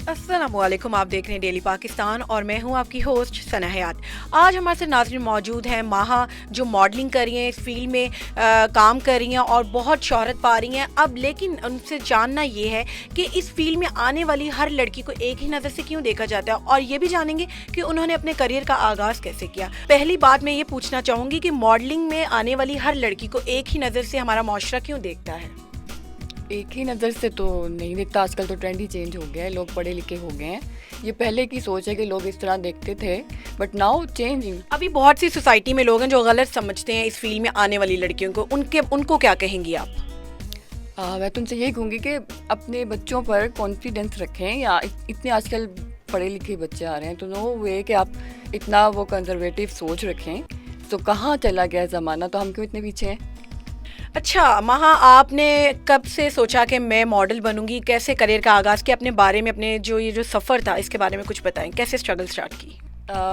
अस्सलामुअलैकुम, आप देख रहे हैं डेली पाकिस्तान और मैं हूं आपकी होस्ट सना हयात। आज हमारे साथ नाज़रीन मौजूद हैं माहा, जो मॉडलिंग कर रही हैं, इस फील्ड में काम कर रही हैं और बहुत शोहरत पा रही हैं अब। लेकिन उनसे जानना ये है कि इस फील्ड में आने वाली हर लड़की को एक ही नज़र से क्यों देखा जाता है, और ये भी जानेंगे कि उन्होंने अपने करियर का आगाज़ कैसे किया। पहली बात मैं ये पूछना चाहूँगी कि मॉडलिंग में आने वाली हर लड़की को एक ही नज़र से हमारा माशरा क्यों देखता है? एक ही नज़र से तो नहीं देखता, आजकल तो ट्रेंड ही चेंज हो गया है, लोग पढ़े लिखे हो गए हैं। ये पहले की सोच है कि लोग इस तरह देखते थे, बट नाउ चेंजिंग। अभी बहुत सी सोसाइटी में लोग हैं जो गलत समझते हैं इस फील्ड में आने वाली लड़कियों को, उनको क्या कहेंगी आप? मैं तुमसे यही कहूँगी कि अपने बच्चों पर कॉन्फिडेंस रखें। या इतने आजकल पढ़े लिखे बच्चे आ रहे हैं, तो नो वे कि आप इतना वो कंजर्वेटिव सोच रखें। तो कहाँ चला गया ज़माना, तो हम क्यों इतने पीछे हैं? अच्छा माहा, आपने कब से सोचा कि मैं मॉडल बनूंगी? कैसे करियर का आगाज़ किया? अपने बारे में, अपने ये जो सफ़र था इसके बारे में कुछ बताएं। कैसे स्ट्रगल स्टार्ट की?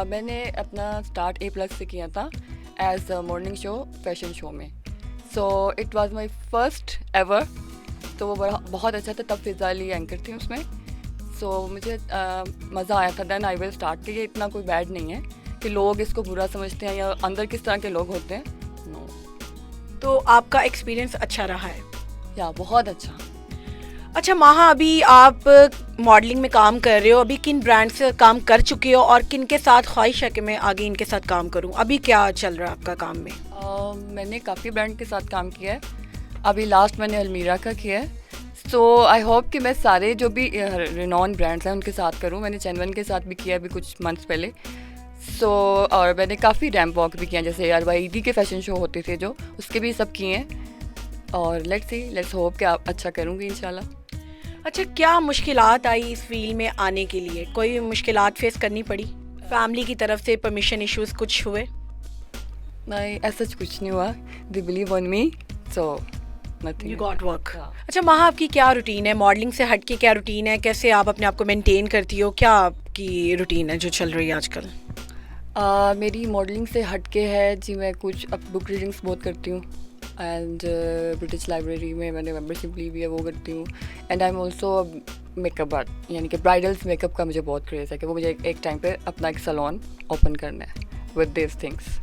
मैंने अपना स्टार्ट A+ से किया था as a morning show fashion show में। So it was my first ever. तो वो बहुत अच्छा था। तब फिज़ा अली एंकर थी उसमें। सो मुझे मज़ा आया था। देन आई विल स्टार्ट कि ये इतना कोई बैड नहीं है कि लोग इसको बुरा समझते हैं या अंदर किस तरह के लोग होते हैं। नो। तो आपका एक्सपीरियंस अच्छा रहा है? या बहुत अच्छा। अच्छा माहा, अभी आप मॉडलिंग में काम कर रहे हो, अभी किन ब्रांड से काम कर चुके हो और किन के साथ ख्वाहिश है कि मैं आगे इनके साथ काम करूं? अभी क्या चल रहा है आपका काम में? मैंने काफ़ी ब्रांड के साथ काम किया है। अभी लास्ट मैंने अलमीरा का किया है। सो आई होप कि मैं सारे जो भी रिनॉन ब्रांड्स हैं उनके साथ करूं। मैंने चैनवन के साथ भी किया अभी कुछ मंथ्स पहले। सो और मैंने काफ़ी रैम्प वॉक भी किया, जैसे RYD के फैशन शो होते थे जो, उसके भी सब किए हैं। और लेट्स होप कि आप अच्छा करूँगी इंशाल्लाह। अच्छा, क्या मुश्किलात आई इस फील्ड में आने के लिए? कोई मुश्किलात फेस करनी पड़ी? फैमिली की तरफ से परमिशन इश्यूज कुछ हुए? नहीं, ऐसा कुछ नहीं हुआ। They believe on me, so nothing. You got work. अच्छा माहा, आपकी क्या रूटीन है? मॉडलिंग से हट के क्या रूटीन है? कैसे आप अपने आप को मेंटेन करती हो? क्या आपकी रूटीन है जो चल रही है आजकल? मेरी मॉडलिंग से हट के है जी, मैं कुछ अब बुक रीडिंग्स बहुत करती हूँ। एंड ब्रिटिश लाइब्रेरी में मैंने मेम्बरशिप ली हुई है, वो करती हूँ। And I am also makeup art, यानी कि ब्राइडल्स मेकअप का मुझे बहुत क्रेज़ है कि वो मुझे एक टाइम पे अपना एक सैलून ओपन करना है विद दिस थिंग्स।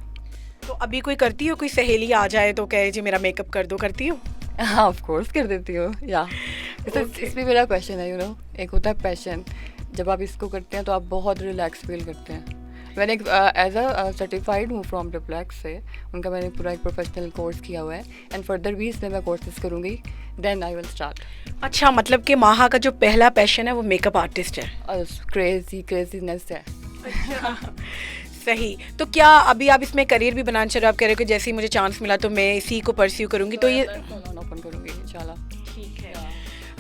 तो अभी कोई करती हो? कोई सहेली आ जाए तो कहे जी मेरा मेकअप कर दो, करती हो? हाँ, ऑफ कोर्स कर देती हूँ। या इसमें मेरा क्वेश्चन है, एक होता है पैशन। जब आप इसको करते हैं तो आप बहुत रिलैक्स फील करते हैं। मैंने एज अ सर्टिफाइड हूँ फ्रॉम डिप्लेक्स से। उनका मैंने पूरा एक प्रोफेशनल कोर्स किया हुआ है। एंड फर्दर भी इसमें मैं कोर्सेज करूँगी, देन आई विल स्टार्ट। अच्छा, मतलब कि माहा का जो पहला पैशन है वो मेकअप आर्टिस्ट है? क्रेजीनेस है। अच्छा सही। तो क्या अभी आप इसमें करियर भी बनाना चाह रहे हो? आप कह रहे हो कि जैसे ही मुझे चांस मिला तो मैं इसी को परस्यू करूँगी, तो ये ओपन करूँगी इंशाल्लाह। ठीक है।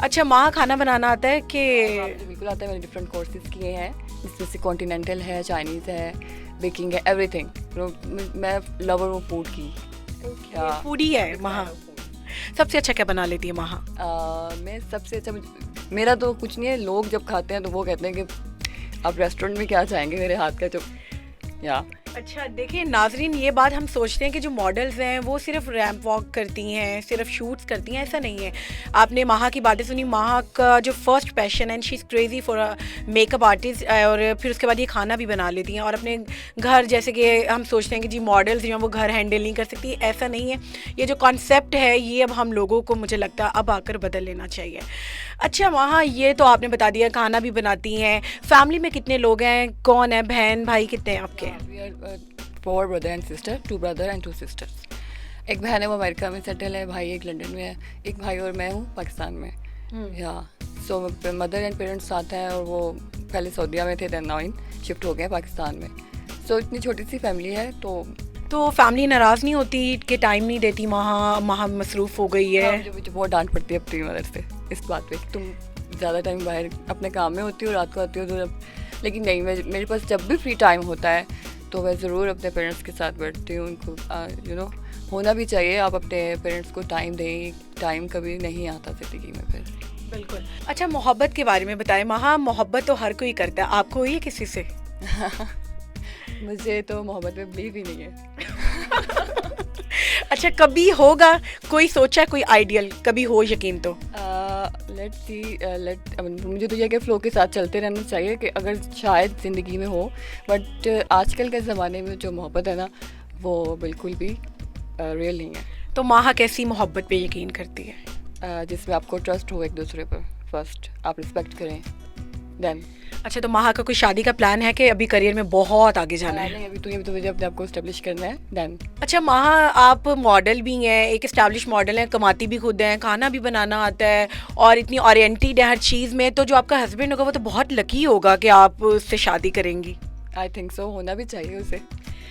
अच्छा माहा, खाना बनाना आता है कि? मुझे बिल्कुल आता है। मैंने डिफरेंट कोर्सेज किए हैं, जिसमें से कॉन्टिनेंटल है, चाइनीज़ है, बेकिंग है, एवरीथिंग। मैं लवर हूँ फूड की। फूडी है माहा। सबसे अच्छा क्या बना लेती है माहा? मैं सबसे अच्छा, मेरा तो कुछ नहीं है। लोग जब खाते हैं तो वो कहते हैं कि आप रेस्टोरेंट में क्या चाहेंगे मेरे हाथ का, जो या। अच्छा देखिए नाजरीन, ये बात हम सोचते हैं कि जो मॉडल्स हैं वो सिर्फ रैंप वॉक करती हैं, सिर्फ शूट्स करती हैं, ऐसा नहीं है। आपने माहा की बातें सुनी। माहा का जो फर्स्ट पैशन है, she is crazy for a makeup artist, और फिर उसके बाद ये खाना भी बना लेती हैं। और अपने घर, जैसे कि हम सोचते हैं कि जी मॉडल्स जो हैं वो घर हैंडल नहीं कर सकती, ऐसा नहीं है। ये जो कॉन्सेप्ट है ये अब हम लोगों को, मुझे लगता है अब आकर बदल लेना चाहिए। अच्छा माहा, ये तो आपने बता दिया खाना भी बनाती हैं। फैमिली में कितने लोग हैं? कौन है? बहन भाई कितने हैं आपके? 4 brother and sister, 2 brother and 2 sisters. एक बहन है वो अमेरिका में सेटल है, भाई एक लंदन में है, एक भाई और मैं हूँ पाकिस्तान में। या सो मदर एंड पेरेंट्स साथ हैं, और वो पहले सऊदीया में थे, देन नाउ शिफ्ट हो गए पाकिस्तान में। सो इतनी छोटी सी फैमिली है। तो फैमिली नाराज़ नहीं होती कि टाइम नहीं देती? माहा मसरूफ़ हो गई है। मुझे बहुत डांट पड़ती है अपनी मदर से इस बात पे, तुम ज़्यादा टाइम बाहर अपने काम में होती हो, रात को आती हो तो। लेकिन नहीं, मेरे पास जब भी फ्री टाइम होता है तो मैं ज़रूर अपने पेरेंट्स के साथ बैठती हूँ। उनको होना भी चाहिए। आप अपने पेरेंट्स को टाइम दें, टाइम कभी नहीं आता ज़िंदगी में फिर। बिल्कुल। अच्छा मोहब्बत के बारे में बताएं माहा। मोहब्बत तो हर कोई करता है, आपको हुई है किसी से? मुझे तो मोहब्बत में बिलीव ही नहीं है। अच्छा कभी होगा? कोई सोचा, कोई आइडियल कभी हो यकीन तो? लेट्स सी मुझे तो यह कि फ़्लो के साथ चलते रहना चाहिए कि अगर शायद ज़िंदगी में हो, बट आजकल के ज़माने में जो मोहब्बत है ना वो बिल्कुल भी रियल नहीं है। तो माहा कैसी मोहब्बत पे यकीन करती है? जिसमें आपको ट्रस्ट हो एक दूसरे पर, फर्स्ट आप रिस्पेक्ट करें, देन। अच्छा, तो माहा का कोई शादी का प्लान है कि अभी करियर में बहुत आगे जाना है? नहीं, अभी तो मुझे अपने आप को इस्टेब्लिश करना है, देन। अच्छा माहा, आप मॉडल भी हैं, एक एस्टैब्लिश मॉडल हैं, कमाती भी खुद हैं, खाना भी बनाना आता है और इतनी ओरिएंटेड है हर चीज़ में, तो जो आपका हस्बैंड होगा वो तो बहुत लकी होगा कि आप उससे शादी करेंगी। आई थिंक सो, होना भी चाहिए उसे।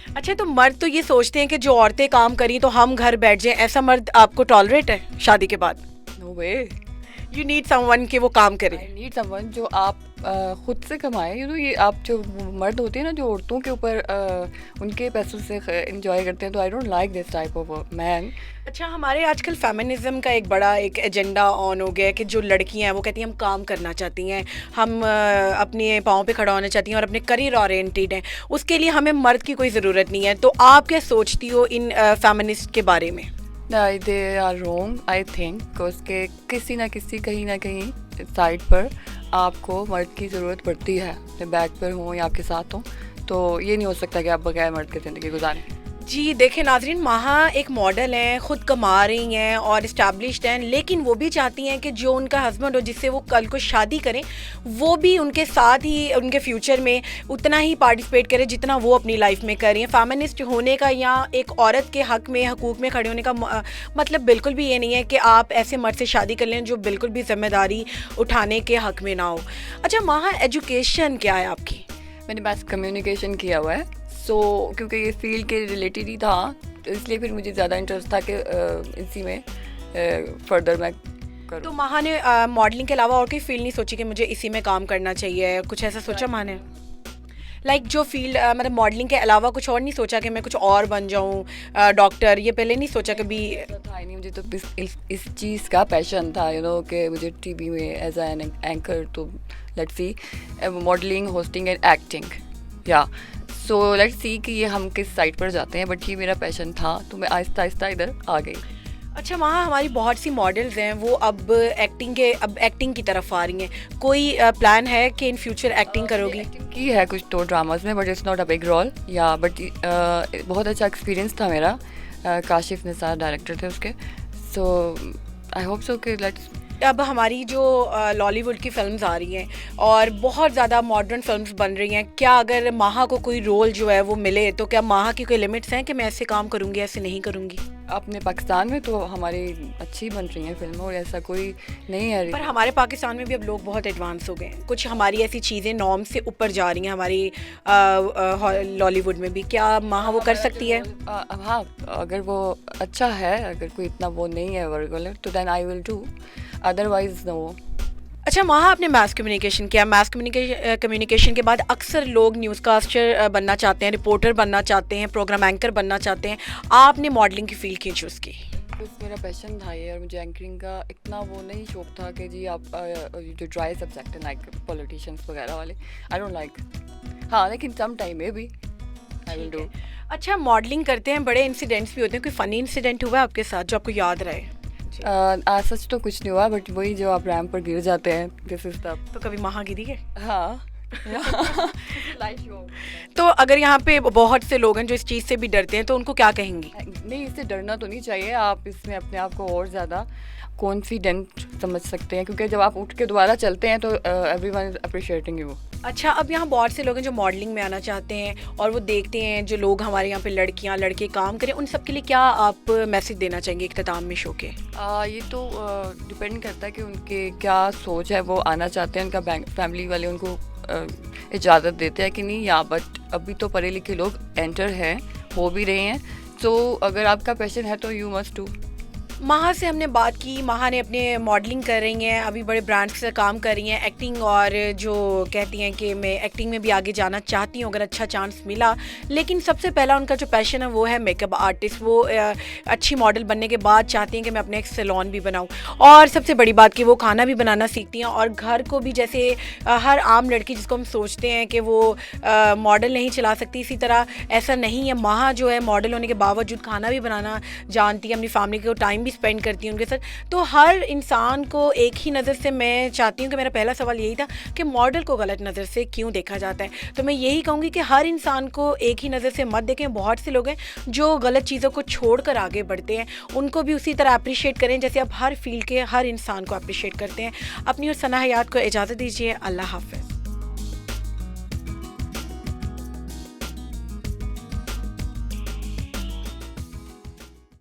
अच्छा, तो मर्द तो ये सोचते हैं कि जो औरतें काम करी तो हम घर बैठ जाएं, ऐसा मर्द आपको टॉलरेट है शादी के बाद? No way, you need someone कि वो काम करे। आई नीड समवन जो आप खुद से कमाए। ये आप जो मर्द होते हैं ना जो औरतों के ऊपर उनके पैसों से इंजॉय करते हैं, तो I don't like this type of man. अच्छा, हमारे आजकल फेमिनिज्म का एक बड़ा एक एजेंडा ऑन हो गया है कि जो लड़कियां हैं वो कहती हैं हम काम करना चाहती हैं, हम अपने पाँव पे खड़ा होना चाहती हैं और अपने करियर ओरिएंटेड हैं, उसके लिए हमें मर्द की कोई ज़रूरत नहीं है। तो आप क्या सोचती हो इन फेमिनिस्ट के बारे में? They are wrong, I think उसके किसी ना किसी कहीं ना कहीं साइड पर आपको मर्द की ज़रूरत पड़ती है, अपने बैक पर हो या आपके साथ हो, तो ये नहीं हो सकता कि आप बगैर मर्द की ज़िंदगी गुजारें। जी देखें नाजरीन, माहा एक मॉडल हैं, ख़ुद कमा रही हैं और इस्टेब्लिश्ड हैं, लेकिन वो भी चाहती हैं कि जो उनका हस्बैंड हो जिससे वो कल को शादी करें वो भी उनके साथ ही उनके फ्यूचर में उतना ही पार्टिसिपेट करे जितना वो अपनी लाइफ में कर रही हैं। फेमिनिस्ट होने का या एक औरत के हक़ में हकूक़ में खड़े होने का मतलब बिल्कुल भी ये नहीं है कि आप ऐसे मर्द से शादी कर लें जो बिल्कुल भी जिम्मेदारी उठाने के हक़ में ना हो। अच्छा माहा, एजुकेशन क्या है आपकी? मैंने मास कम्युनिकेशन किया हुआ है, सो क्योंकि ये फील्ड के रिलेटेड ही था तो इसलिए फिर मुझे ज़्यादा इंटरेस्ट था कि इसी में फर्दर मैं करूं। तो माहा ने मॉडलिंग के अलावा और कोई फील्ड नहीं सोची कि मुझे इसी में काम करना चाहिए, कुछ ऐसा सोचा माहा ने? लाइक जो फील्ड मतलब मॉडलिंग के अलावा कुछ और नहीं सोचा कि मैं कुछ और बन जाऊं, डॉक्टर, ये पहले नहीं सोचा कभी? था ही नहीं, मुझे तो इस चीज़ का पैशन था कि मुझे टीवी में एज एन एंकर, तो let's see modelling, hosting and acting, या सो लेट्स सी कि ये हम किस साइड पर जाते हैं, बट ये मेरा पैशन था तो मैं आहिस्ता आहिस्ता इधर आ गई। अच्छा वहाँ हमारी बहुत सी मॉडल्स हैं वो अब एक्टिंग की तरफ आ रही हैं, कोई प्लान है कि इन फ्यूचर एक्टिंग करोगी? एक्टिंग की है कुछ तो ड्रामाज में, but it's not a big role, या बट बहुत अच्छा एक्सपीरियंस था मेरा। काशिफ निसार डायरेक्टर थे उसके, सो आई होप सो कि लेट्स। अब हमारी जो लॉलीवुड की फिल्म्स आ रही हैं और बहुत ज़्यादा मॉडर्न फिल्म्स बन रही हैं, क्या अगर माहा को कोई रोल जो है वो मिले तो क्या माहा की कोई लिमिट्स हैं कि मैं ऐसे काम करूँगी ऐसे नहीं करूँगी? अपने पाकिस्तान में तो हमारी अच्छी बन रही हैं फिल्में और ऐसा कोई नहीं है, पर हमारे पाकिस्तान में भी अब लोग बहुत एडवांस हो गए हैं, कुछ हमारी ऐसी चीज़ें नॉर्म से ऊपर जा रही हैं हमारी लॉलीवुड में भी, क्या माहा वो कर सकती है? हाँ, अगर वो अच्छा है, अगर कोई इतना वो नहीं है वर्गुलर तो then I will do, otherwise no. अच्छा माहा, आपने मास कम्युनिकेशन किया, मास कम्युनिकेशन के बाद अक्सर लोग न्यूज़ कास्टर बनना चाहते हैं, रिपोर्टर बनना चाहते हैं, प्रोग्राम एंकर बनना चाहते हैं, आपने मॉडलिंग की फील्ड क्यों चूज़ की? बस मेरा पैशन था ये, और मुझे एंकरिंग का इतना वो नहीं शौक था कि जी आप जो ड्राई सब्जेक्ट है लाइक पॉलिटिशियंस वगैरह वाले, आई डोंट लाइक। हाँ, लेकिन सम टाइम में भी आई विल डू। अच्छा, मॉडलिंग करते हैं, बड़े इंसिडेंट्स भी होते हैं, कोई फ़नी इंसिडेंट हुआ है आपके साथ जो आपको याद रहे? सच तो कुछ नहीं हुआ, बट वही जो आप रैंप पर गिर जाते हैं, दिस इज द। तो कभी माहा गिरी है? हाँ। तो अगर यहाँ पे बहुत से लोग हैं जो इस चीज़ से भी डरते हैं तो उनको क्या कहेंगी? नहीं, इससे डरना तो नहीं चाहिए, आप इसमें अपने आप को और ज़्यादा कॉन्फिडेंट समझ सकते हैं, क्योंकि जब आप उठ के दोबारा चलते हैं तो एवरीवन इज अप्रिशिएटिंग यू। अच्छा, अब यहाँ बहुत से लोग हैं जो मॉडलिंग में आना चाहते हैं और वो देखते हैं जो लोग हमारे यहाँ पे लड़कियाँ लड़के काम करें, उन सब के लिए क्या आप मैसेज देना चाहेंगे इख्तिताम में शो के? ये तो डिपेंड करता है कि उनके क्या सोच है, वो आना चाहते हैं, उनका फैमिली वाले उनको इजाज़त देते हैं कि नहीं, या बट अभी तो पढ़े लिखे लोग एंटर हैं, हो भी रहे हैं, तो अगर आपका पैशन है तो यू मस्ट डू। माहा से हमने बात की, माहा ने अपने मॉडलिंग कर रही हैं, अभी बड़े ब्रांड्स से काम कर रही हैं, एक्टिंग, और जो कहती हैं कि मैं एक्टिंग में भी आगे जाना चाहती हूँ अगर अच्छा चांस मिला, लेकिन सबसे पहला उनका जो पैशन है वो है मेकअप आर्टिस्ट। वो अच्छी मॉडल बनने के बाद चाहती हैं कि मैं अपने एक सैलून भी बनाऊँ, और सबसे बड़ी बात कि वो खाना भी बनाना सीखती हैं और घर को भी, जैसे हर आम लड़की जिसको हम सोचते हैं कि वो मॉडल नहीं चला सकती, इसी तरह ऐसा नहीं है। माहा जो है मॉडल होने के बावजूद खाना भी बनाना जानती है, अपनी फैमिली को टाइम भी स्पेंड करती हूँ उनके साथ। तो हर इंसान को एक ही नज़र से, मैं चाहती हूँ कि मेरा पहला सवाल यही था कि मॉडल को गलत नज़र से क्यों देखा जाता है। तो मैं यही कहूँगी कि हर इंसान को एक ही नज़र से मत देखें। बहुत से लोग हैं जो गलत चीज़ों को छोड़कर आगे बढ़ते हैं, उनको भी उसी तरह अप्रिशिएट करें जैसे आप हर फील्ड के हर इंसान को अप्रिशिएट करते हैं। अपनी और सना हयात को इजाज़त दीजिए। अल्लाह हाफ़िज़।